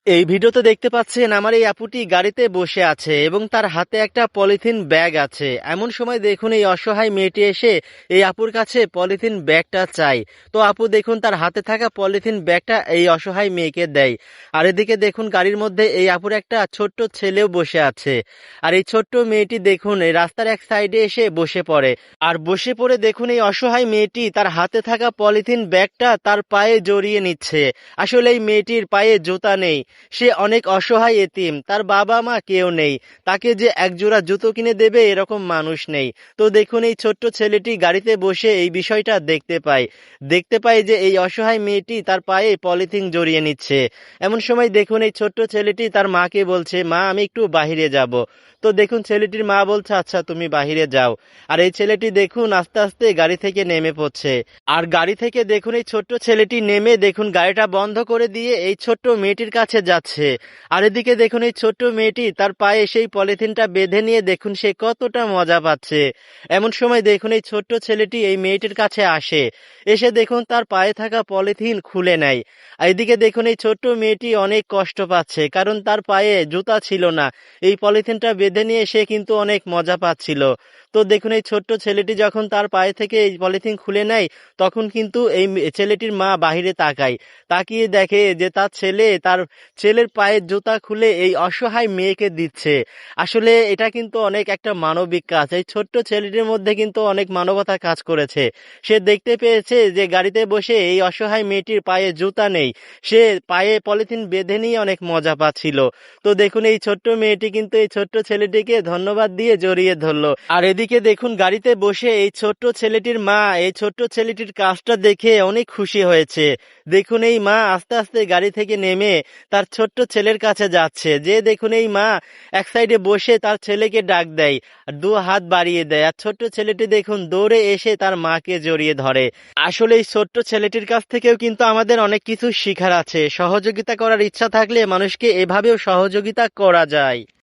এই ভিডিওতে দেখতে পাচ্ছেন আমার এই আপুটি গাড়িতে বসে আছে এবং তার হাতে একটা পলিথিন ব্যাগ আছে। এমন সময় দেখুন এই অসহায় মেয়েটি এসে এই আপুর কাছে পলিথিন ব্যাগটা চাই। তো আপু দেখুন তার হাতে থাকা পলিথিন ব্যাগটা এই অসহায় মেয়েকে দেয়। আর এদিকে দেখুন গাড়ির মধ্যে এই আপুর একটা ছোট্ট ছেলেও বসে আছে। আর এই ছোট্ট মেয়েটি দেখুন এই রাস্তার এক সাইডে এসে বসে পড়ে। আর বসে পড়ে দেখুন এই অসহায় মেয়েটি তার হাতে থাকা পলিথিন ব্যাগটা তার পায়ে জড়িয়ে নিচ্ছে। আসলে এই মেয়েটির পায়ে জুতা নেই, সে অনেক অসহায় এতিম, তার বাবা মা কেউ নেই, তাকে যে একজোড়া জুতো কিনে দেবে এরকম মানুষ নেই। তো দেখুন এই ছোট্ট ছেলেটি গাড়িতে বসে এই বিষয়টা দেখতে পায় যে এই অসহায় মেয়েটি তার পায়ে পলিথিন জড়িয়ে নিচ্ছে। এমন সময় দেখুন এই ছোট্ট ছেলেটি তার মাকে বলছে, মা আমি একটু বাহিরে যাব। তো দেখুন ছেলেটির মা বলছে, আচ্ছা তুমি বাহিরে যাও। আর এই ছেলেটি দেখুন আস্তে আস্তে গাড়ি থেকে নেমে পড়ছে। আর গাড়ি থেকে দেখুন এই ছোট্ট ছেলেটি নেমে দেখুন গাড়িটা বন্ধ করে দিয়ে এই ছোট্ট মেয়েটির কাছে যাচ্ছে। আর এদিকে দেখুন এই ছোট্ট মেয়েটি তার পায়ে সেই পলিথিনটা বেঁধে নিয়ে দেখুন সে কতটা মজা পাচ্ছে। এমন সময় দেখুন এই ছোট্ট ছেলেটি এই মেয়েটির কাছে আসে, এসে দেখুন তার পায়ে থাকা পলিথিন খুলে নেয়। আর এদিকে দেখুন এই ছোট্ট মেয়েটি অনেক কষ্ট পাচ্ছে, কারণ তার পায়ে জুতা ছিল না। এই পলিথিনটা বেঁধে নিয়ে সে কিন্তু অনেক মজা পাচ্ছিল। তো দেখুন এই ছোট্ট ছেলেটি যখন তার পায়ে থেকে এই পলিথিন খুলে নেয়, তখন কিন্তু এই ছেলেটির মা বাহিরে তাকিয়ে দেখে যে তার ছেলের পায়ের জুতা খুলে এই অসহায় মেয়েকে দিচ্ছে। আসলে এটা কিন্তু অনেক একটা মানবিক কাজ। এই ছোট্ট ছেলেটির মধ্যে কিন্তু অনেক মানবতা কাজ করেছে। সে দেখতে পেয়েছে যে গাড়িতে বসে এই অসহায় মেয়েটির পায়ে জুতা নেই, সে পায়ে পলিথিন বেঁধে নিয়ে অনেক মজা পাচ্ছিল। তো দেখুন এই ছোট্ট মেয়েটি কিন্তু এই ছোট্ট ছেলেটিকে ধন্যবাদ দিয়ে জড়িয়ে ধরলো। আর এদিকে দেখুন গাড়িতে বসে এই ছোট্ট ছেলেটির মা এই ছোট্ট ছেলেটির কাজটা দেখে অনেক খুশি হয়েছে। দেখুন এই মা আস্তে আস্তে গাড়ি থেকে নেমে তার ছোট্ট ছেলের কাছে যাচ্ছে, যে দেখুন এই মা এক সাইডে বসে তার ছেলেকে ডাক দেয় আর দু হাত বাড়িয়ে দেয়। আর ছোট্ট ছেলেটি দেখুন দৌড়ে এসে তার মাকে জড়িয়ে ধরে। আসলে এই ছোট্ট ছেলেটির কাছ থেকেও কিন্তু আমাদের অনেক কিছু শেখার আছে। সহযোগিতা করার ইচ্ছা থাকলে মানুষকে এভাবেও সহযোগিতা করা যায়।